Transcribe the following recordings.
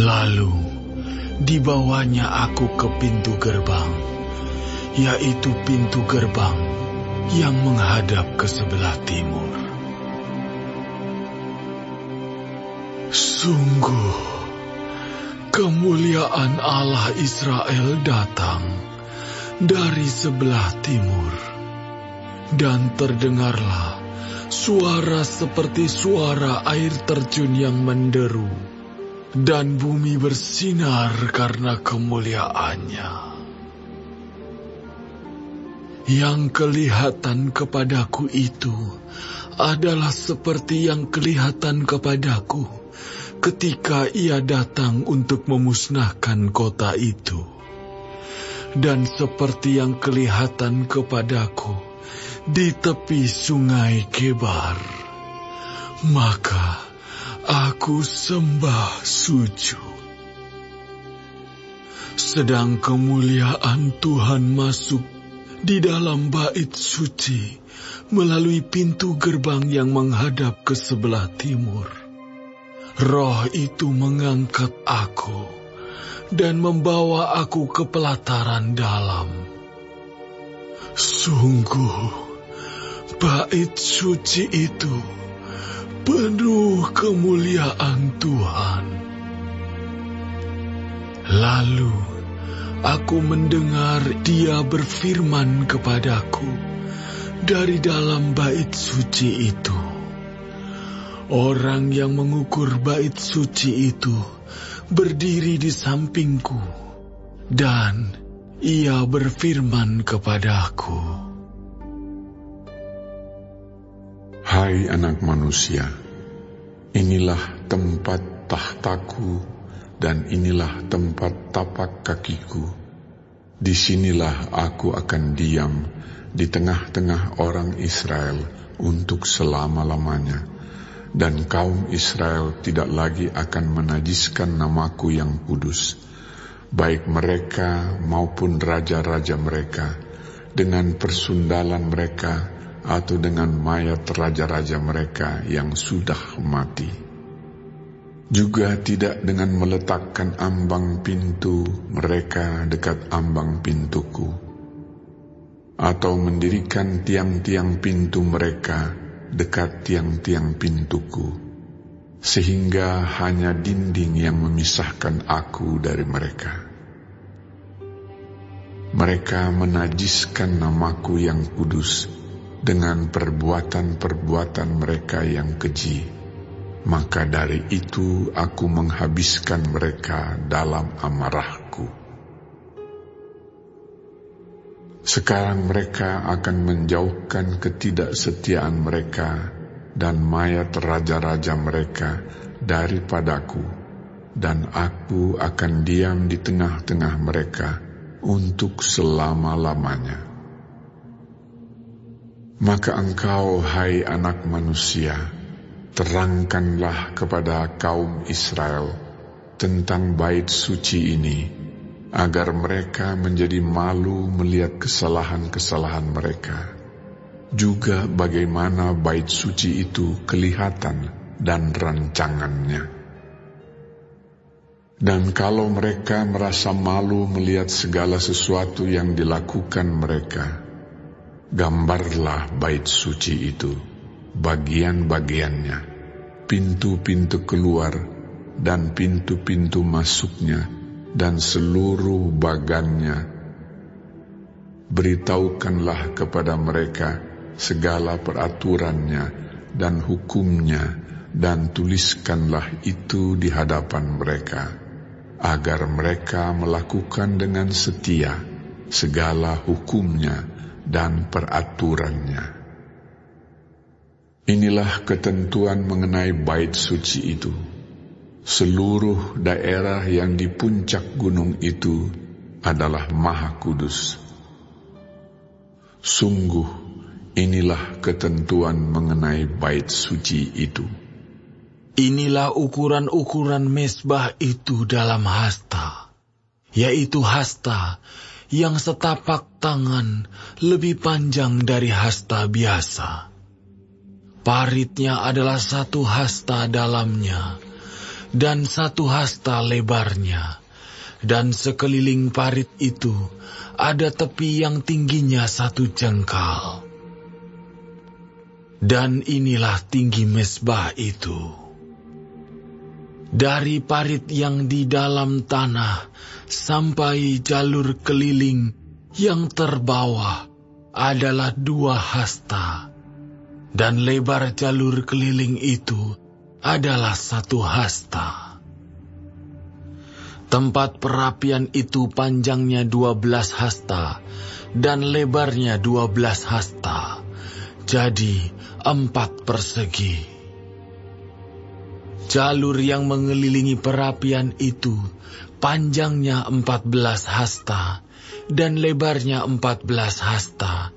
Lalu dibawanya aku ke pintu gerbang, yaitu pintu gerbang yang menghadap ke sebelah timur. Sungguh, kemuliaan Allah Israel datang dari sebelah timur, dan terdengarlah suara seperti suara air terjun yang menderu, dan bumi bersinar karena kemuliaannya. Yang kelihatan kepadaku itu adalah seperti yang kelihatan kepadaku ketika ia datang untuk memusnahkan kota itu, dan seperti yang kelihatan kepadaku di tepi sungai Kebar. Maka aku sembah sujud. Sedang kemuliaan Tuhan masuk di dalam bait suci melalui pintu gerbang yang menghadap ke sebelah timur. Roh itu mengangkat aku dan membawa aku ke pelataran dalam. Sungguh, bait suci itu penuh kemuliaan Tuhan. Lalu aku mendengar Dia berfirman kepadaku dari dalam bait suci itu. Orang yang mengukur bait suci itu berdiri di sampingku, dan Ia berfirman kepadaku, Hai anak manusia, inilah tempat tahtaku dan inilah tempat tapak kakiku. Disinilah aku akan diam di tengah-tengah orang Israel untuk selama-lamanya, dan kaum Israel tidak lagi akan menajiskan namaku yang kudus, baik mereka maupun raja-raja mereka, dengan persundalan mereka atau dengan mayat raja-raja mereka yang sudah mati. Juga tidak dengan meletakkan ambang pintu mereka dekat ambang pintuku, atau mendirikan tiang-tiang pintu mereka dekat tiang-tiang pintuku, sehingga hanya dinding yang memisahkan aku dari mereka. Mereka menajiskan namaku yang kudus dengan perbuatan-perbuatan mereka yang keji, maka dari itu aku menghabiskan mereka dalam amarahku. Sekarang mereka akan menjauhkan ketidaksetiaan mereka dan mayat raja-raja mereka daripadaku, dan aku akan diam di tengah-tengah mereka untuk selama-lamanya. Maka engkau, hai anak manusia, terangkanlah kepada kaum Israel tentang bait suci ini, agar mereka menjadi malu melihat kesalahan-kesalahan mereka, juga bagaimana bait suci itu kelihatan dan rancangannya. Dan kalau mereka merasa malu melihat segala sesuatu yang dilakukan mereka, gambarlah bait suci itu, bagian-bagiannya, pintu-pintu keluar dan pintu-pintu masuknya, dan seluruh bagannya. Beritahukanlah kepada mereka segala peraturannya dan hukumnya, dan tuliskanlah itu di hadapan mereka, agar mereka melakukan dengan setia segala hukumnya dan peraturannya. Inilah ketentuan mengenai bait suci itu. Seluruh daerah yang di puncak gunung itu adalah maha kudus. Sungguh, inilah ketentuan mengenai bait suci itu. Inilah ukuran-ukuran mezbah itu dalam hasta, yaitu hasta yang setapak tangan lebih panjang dari hasta biasa. Paritnya adalah satu hasta dalamnya, dan 1 hasta lebarnya, dan sekeliling parit itu ada tepi yang tingginya 1 jengkal. Dan inilah tinggi mezbah itu. Dari parit yang di dalam tanah sampai jalur keliling yang terbawah adalah 2 hasta, dan lebar jalur keliling itu adalah 1 hasta. Tempat perapian itu panjangnya 12 hasta dan lebarnya 12 hasta, jadi 4 persegi. Jalur yang mengelilingi perapian itu panjangnya 14 hasta dan lebarnya 14 hasta,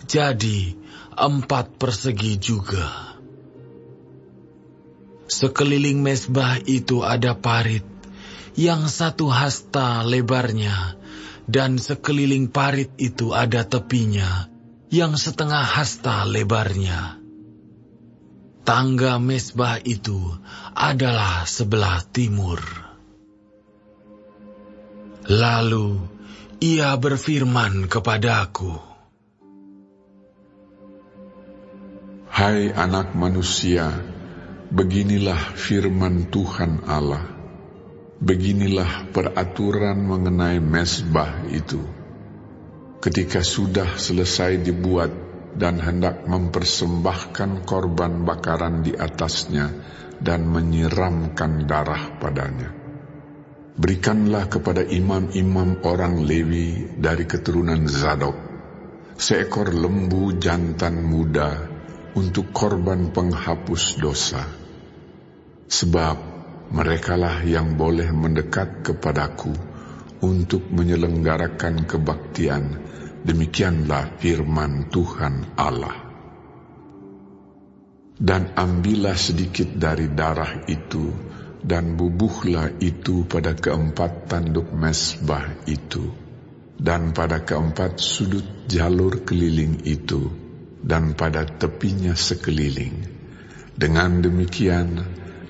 jadi 4 persegi juga. Sekeliling mezbah itu ada parit yang 1 hasta lebarnya, dan sekeliling parit itu ada tepinya yang 1/2 hasta lebarnya. Tangga mezbah itu adalah sebelah timur. Lalu ia berfirman kepadaku, Hai anak manusia, beginilah firman Tuhan Allah. Beginilah peraturan mengenai mezbah itu. Ketika sudah selesai dibuat dan hendak mempersembahkan korban bakaran di atasnya dan menyiramkan darah padanya, berikanlah kepada imam-imam orang Lewi dari keturunan Zadok seekor lembu jantan muda untuk korban penghapus dosa. Sebab merekalah yang boleh mendekat kepadaku untuk menyelenggarakan kebaktian. Demikianlah firman Tuhan Allah. Dan ambillah sedikit dari darah itu, dan bubuhlah itu pada 4 tanduk mezbah itu, dan pada 4 sudut jalur keliling itu, dan pada tepinya sekeliling. Dengan demikian,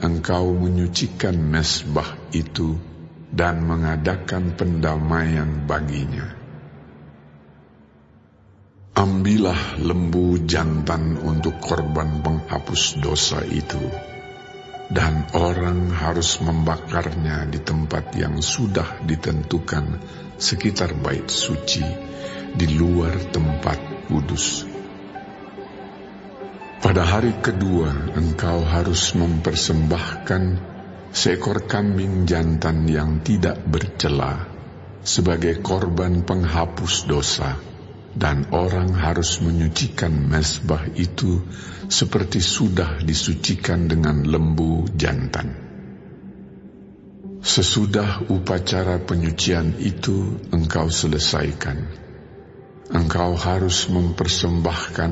engkau menyucikan mezbah itu, dan mengadakan pendamaian baginya. Ambillah lembu jantan untuk korban penghapus dosa itu, dan orang harus membakarnya di tempat yang sudah ditentukan sekitar bait suci, di luar tempat kudus. Pada hari kedua engkau harus mempersembahkan seekor kambing jantan yang tidak bercela sebagai korban penghapus dosa. Dan orang harus menyucikan mezbah itu seperti sudah disucikan dengan lembu jantan. Sesudah upacara penyucian itu engkau selesaikan, engkau harus mempersembahkan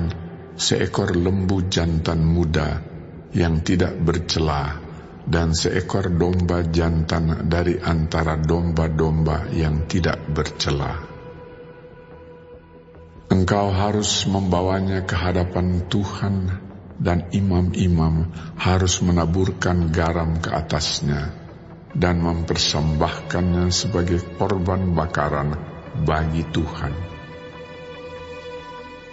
seekor lembu jantan muda yang tidak bercela dan seekor domba jantan dari antara domba-domba yang tidak bercela. Engkau harus membawanya ke hadapan Tuhan, dan imam-imam harus menaburkan garam ke atasnya dan mempersembahkannya sebagai korban bakaran bagi Tuhan.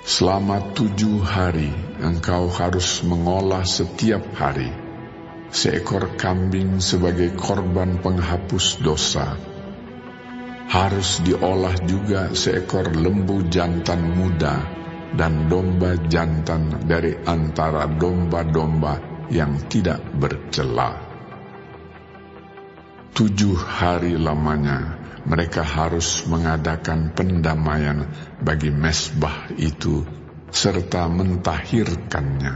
Selama 7 hari engkau harus mengolah setiap hari seekor kambing sebagai korban penghapus dosa. Harus diolah juga seekor lembu jantan muda dan domba jantan dari antara domba-domba yang tidak bercela. 7 hari lamanya mereka harus mengadakan pendamaian bagi mezbah itu serta mentahirkannya,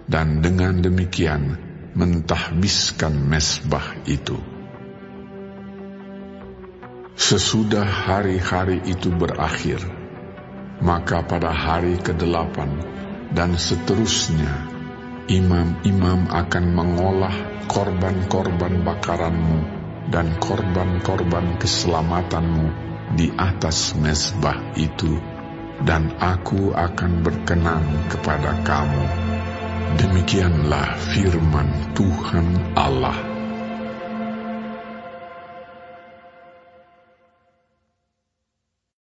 dan dengan demikian mentahbiskan mezbah itu. Sesudah hari-hari itu berakhir, maka pada hari ke-8 dan seterusnya, imam-imam akan mengolah korban-korban bakaranmu dan korban-korban keselamatanmu di atas mezbah itu, dan aku akan berkenan kepada kamu. Demikianlah firman Tuhan Allah.